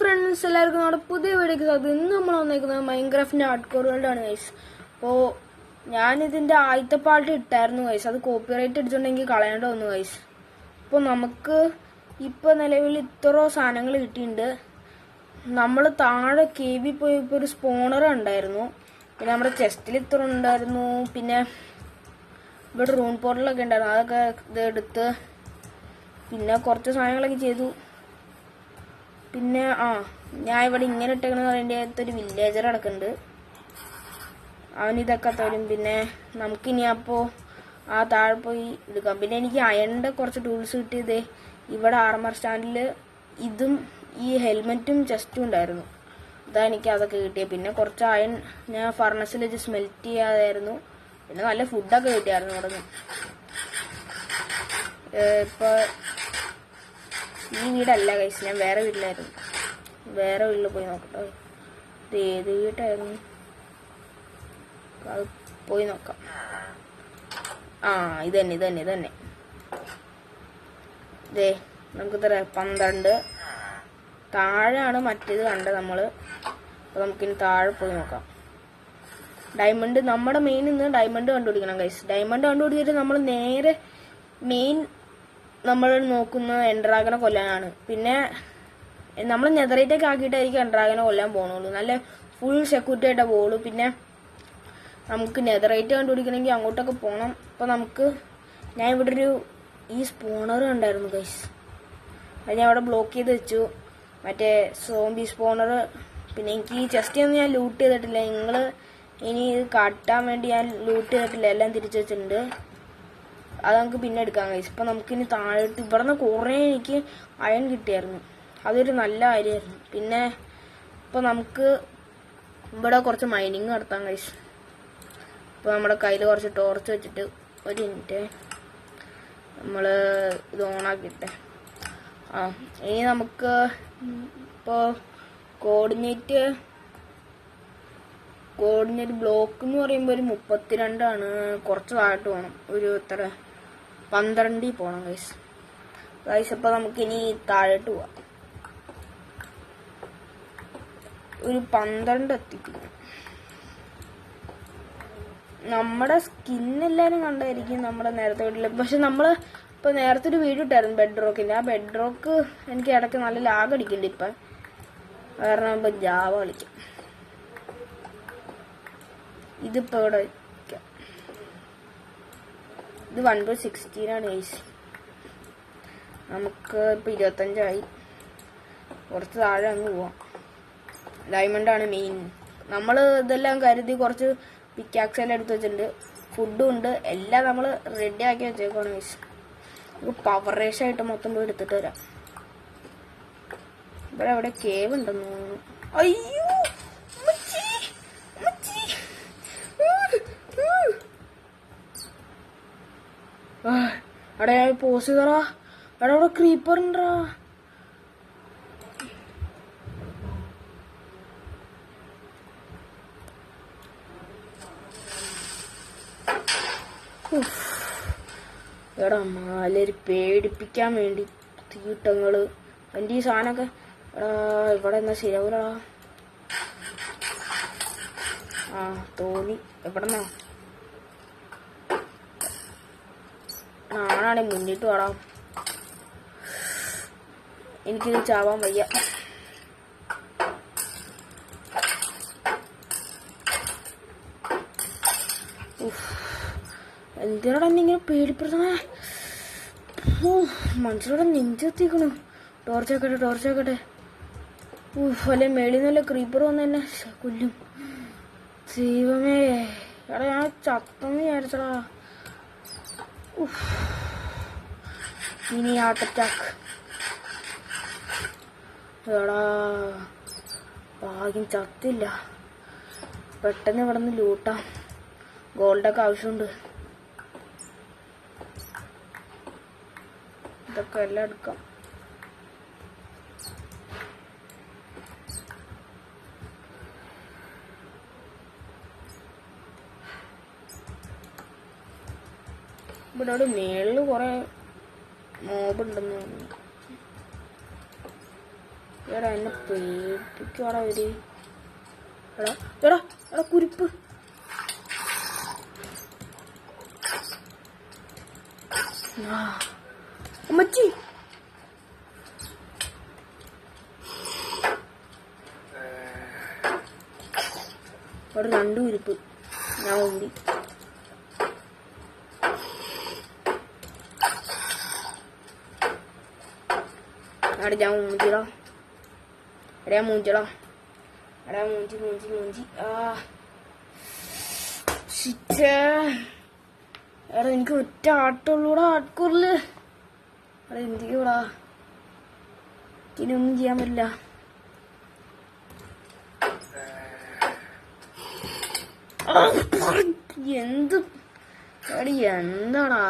Friends, എല്ലാവർക്കും നമ്മുടെ പുതിയ വീഡിയോക്ക് സ്വാഗതം. ഇന്ന് നമ്മൾ വന്നിരിക്കുന്നത് മൈൻക്രാഫ്റ്റിന്റെ ഹാർഡ്കോർ വേൾഡ് ആണ് ഗൈസ്. അപ്പോൾ ഞാനിതിന്റെ ആദ്യത്തെ പാർട്ട് ഇട്ടായിരുന്നു ഗൈസ്. അത് കോപ്പിറൈറ്റ് അടിച്ചുകൊണ്ടെങ്കിൽ കളയേണ്ട വന്നു ഗൈസ്. അപ്പോൾ നമുക്ക് ഇപ്പോൾ നിലവിൽ ഇത്ര സാധനങ്ങൾ കിട്ടിയിട്ടുണ്ട്. നമ്മൾ താഴെ കേവിൽ പോയപ്പോൾ ഒരു സ്പോണർ ഉണ്ടായിരുന്നു. പിന്നെ നമ്മുടെ ചെസ്റ്റിൽ ഇത്ര ഉണ്ടായിരുന്നു. പിന്നെ ഇവിടെ റൂൺ പോർട്ടലൊക്കെ ഉണ്ടായിരുന്നു. അതൊക്കെ ഇതെടുത്ത് പിന്നെ കുറച്ച് സാധനങ്ങളൊക്കെ ചെയ്തു. പിന്നെ ഞാൻ ഇവിടെ ഇങ്ങനെ ഇട്ടേക്കണെന്ന് പറയുമ്പോൾ അടുത്തൊരു വില്ലേജർ അടക്കുന്നുണ്ട്. അവനിതൊക്കെ തരും. പിന്നെ നമുക്കിനി അപ്പോൾ ആ താഴെ പോയി എടുക്കാം. പിന്നെ എനിക്ക് അയണിൻ്റെ കുറച്ച് ടൂൾസ് കിട്ടിയത് ഇവിടെ ആർമർ സ്റ്റാൻഡിൽ ഇതും ഈ ഹെൽമെറ്റും ചെസ്റ്റും ഉണ്ടായിരുന്നു. ഇതാ എനിക്ക് അതൊക്കെ കിട്ടിയത്. പിന്നെ കുറച്ച് അയൺ ഞാൻ ഫർണസിൽ വെച്ച് സ്മെൽറ്റ് ചെയ്യാതായിരുന്നു. പിന്നെ നല്ല ഫുഡൊക്കെ കിട്ടിയായിരുന്നു ഇവിടെ നിന്ന്. ഇപ്പോൾ ഈ വീടല്ല കഴിച്ച്, ഞാൻ വേറെ വീട്ടിലായിരുന്നു. വേറെ വീട്ടിൽ പോയി നോക്കട്ടെ. ഇത് ഏത് വീട്ടായിരുന്നു? അത് പോയി നോക്കാം. ഇത് തന്നെ ഇതേ നമുക്ക് 12 താഴെയാണ് മറ്റേത് കണ്ടത് നമ്മൾ. അപ്പോൾ നമുക്കിനി താഴെ പോയി നോക്കാം. ഡയമണ്ട് നമ്മുടെ മെയിൻ ഇന്ന് ഡയമണ്ട് കണ്ടുപിടിക്കണം ഗൈസ്. ഡയമണ്ട് കണ്ടുപിടിച്ചിട്ട് നമ്മൾ നേരെ മെയിൻ നമ്മൾ നോക്കുന്ന എൻഡ്രാഗനെ കൊല്ലാനാണ്. പിന്നെ നമ്മൾ നെതറേറ്റൊക്കെ ആക്കിയിട്ടായിരിക്കും എൻഡ്രാഗനെ കൊല്ലാൻ പോകണുള്ളൂ. നല്ല ഫുൾ സെക്യൂരിറ്റി ആയിട്ടാണ് പോകുള്ളൂ. പിന്നെ നമുക്ക് നെതറേറ്റ് കണ്ടുപിടിക്കണമെങ്കിൽ അങ്ങോട്ടൊക്കെ പോകണം. അപ്പോൾ ഞാൻ ഇവിടെ ഈ സ്പോണർ കണ്ടായിരുന്നു ഗൈസ്. അത് ഞാൻ അവിടെ ബ്ലോക്ക് ചെയ്ത് വെച്ചു, മറ്റേ സോംബി സ്പോണർ. പിന്നെ എനിക്ക് ഈ ചെസ്റ്റ് ഒന്നും ഞാൻ ലൂട്ട് ചെയ്തിട്ടില്ല. ഇനി ഇത് കാട്ടാൻ വേണ്ടി ഞാൻ ലൂട്ട് ചെയ്തിട്ടില്ല, എല്ലാം തിരിച്ചു വെച്ചിട്ടുണ്ട്. അത് നമുക്ക് പിന്നെ എടുക്കാം ഗൈസ്. ഇപ്പം നമുക്കിനി താഴോട്ട് ഇവിടെ നിന്ന് കുറേ എനിക്ക് അയൺ കിട്ടിയായിരുന്നു. അതൊരു നല്ല കാര്യമായിരുന്നു. പിന്നെ ഇപ്പോൾ നമുക്ക് ഇവിടെ കുറച്ച് മൈനിങ് നടത്താം ഗൈസ്. ഇപ്പോൾ നമ്മുടെ കയ്യിൽ കുറച്ച് ടോർച്ച് വെച്ചിട്ട് ഒരു മിനിറ്റ് നമ്മൾ ഇത് ഓണാക്കിട്ടെ. ഇനി നമുക്ക് ഇപ്പോൾ കോർഡിനേറ്റ് ബ്ലോക്ക് എന്ന് പറയുമ്പോൾ ഒരു 32 കുറച്ച് താഴോട്ട് പോകണം. ഒരു 12 പോകണം ഗൈസ്. അപ്പോൾ നമുക്കിനി താഴോട്ട് പോവാം. ഒരു 12 എത്തിക്കും. നമ്മുടെ സ്കിന്നെല്ലാവരും കണ്ടായിരിക്കും നമ്മുടെ നേരത്തെ വീട്ടിൽ. പക്ഷെ നമ്മൾ ഇപ്പോൾ നേരത്തെ ഒരു വീഡിയോ ഇട്ടായിരുന്നു ബെഡ്റോക്കിൻ്റെ. ആ ബെഡ്റോക്ക് എനിക്ക് ഇടയ്ക്ക് നല്ല ലാഗ് അടിക്കുന്നുണ്ട് ഇപ്പം. കാരണം ഇപ്പം ജാവ കളിക്കാം. ഇതിപ്പോൾ ഇവിടെ വയ്ക്കാം. ഇത് 1/16 ഗൈസ്. നമുക്ക് ഇപ്പോൾ 25 കുറച്ച് താഴെ അങ്ങ് പോവാം. ഡയമണ്ടാണ് മെയിൻ. നമ്മൾ ഇതെല്ലാം കരുതി കുറച്ച് പിക്കാക്സ് എല്ലാം എടുത്ത് വെച്ചിട്ടുണ്ട്. ഫുഡും ഉണ്ട്, എല്ലാം നമ്മൾ റെഡി ആക്കി വെച്ചേക്കാണ് ഗൈസ്. നമുക്ക് പവർ റേഷായിട്ട് മൊത്തം പോയി എടുത്തിട്ട് വരാം. ഇവിടെ അവിടെ കേവ് ഉണ്ടെന്ന് തോന്നുന്നു. അയ്യോ അവിടെ പോസ് ചെയ്തറാ. അവിടെ ക്രീപ്പർ ഉണ്ടാ. എടാ മാലര് പേടിപ്പിക്കാൻ വേണ്ടി തീട്ടങ്ങള്. എൻ്റെ ഈ സാധനമൊക്കെ ഇവിടെ എന്നാ ശരിയാവൂലടാ. തോന്നി എവിടെന്നാ ആണാണെ മുന്നിട്ട് വേടാം. എനിക്കിത് ചാവാൻ വയ്യ. എന്തിനാടാ ഇങ്ങനെ പേടിപ്പെടുത്തണേ? മനസ്സിലൂടെ നെഞ്ചെത്തിക്കണു. ടോർച്ചാക്കട്ടെ. അല്ലെ മേളിൽ നിന്നല്ല ക്രീപ്പർ വന്ന് തന്നെ കൊല്ലും. ദൈവമേ, എടാ ഞാൻ ചത്തെന്ന് വിചാരിച്ചടാ. ഇനി ഹാർട്ട് അറ്റാക്ക്. എടാ ഭാഗ്യം ചത്തില്ല. പെട്ടെന്ന് ഇവിടെ നിന്ന് ലൂട്ടാം. ഗോൾഡൊക്കെ ആവശ്യമുണ്ട്. ഇതൊക്കെ എല്ലാം എടുക്കാം. ഇവിടെ മേളിൽ കുറെ മോബുണ്ടെന്ന് തോന്നുന്നു. എടാ എന്നെ പേടിപ്പിക്കുവാടാ അവര്. എടാ എടാ എടാ കുരിപ്പ്. അമ്മച്ചി അവിടെ 2 കുരിപ്പ്. ഞാൻ ഉണ്ടി. അവിടെ ഞാൻ മൂഞ്ചിടാ. എടാ മൂഞ്ചിടാ. എടാ മൂഞ്ചി. എടാ എനിക്ക് ഒറ്റ ആട്ടുള്ളൂടാ ആട്കൂറില്. എടാ എന്തിക്കൂടാ, ഇനിയൊന്നും ചെയ്യാൻ പറ്റില്ല. എന്ത് എടി എന്താടാ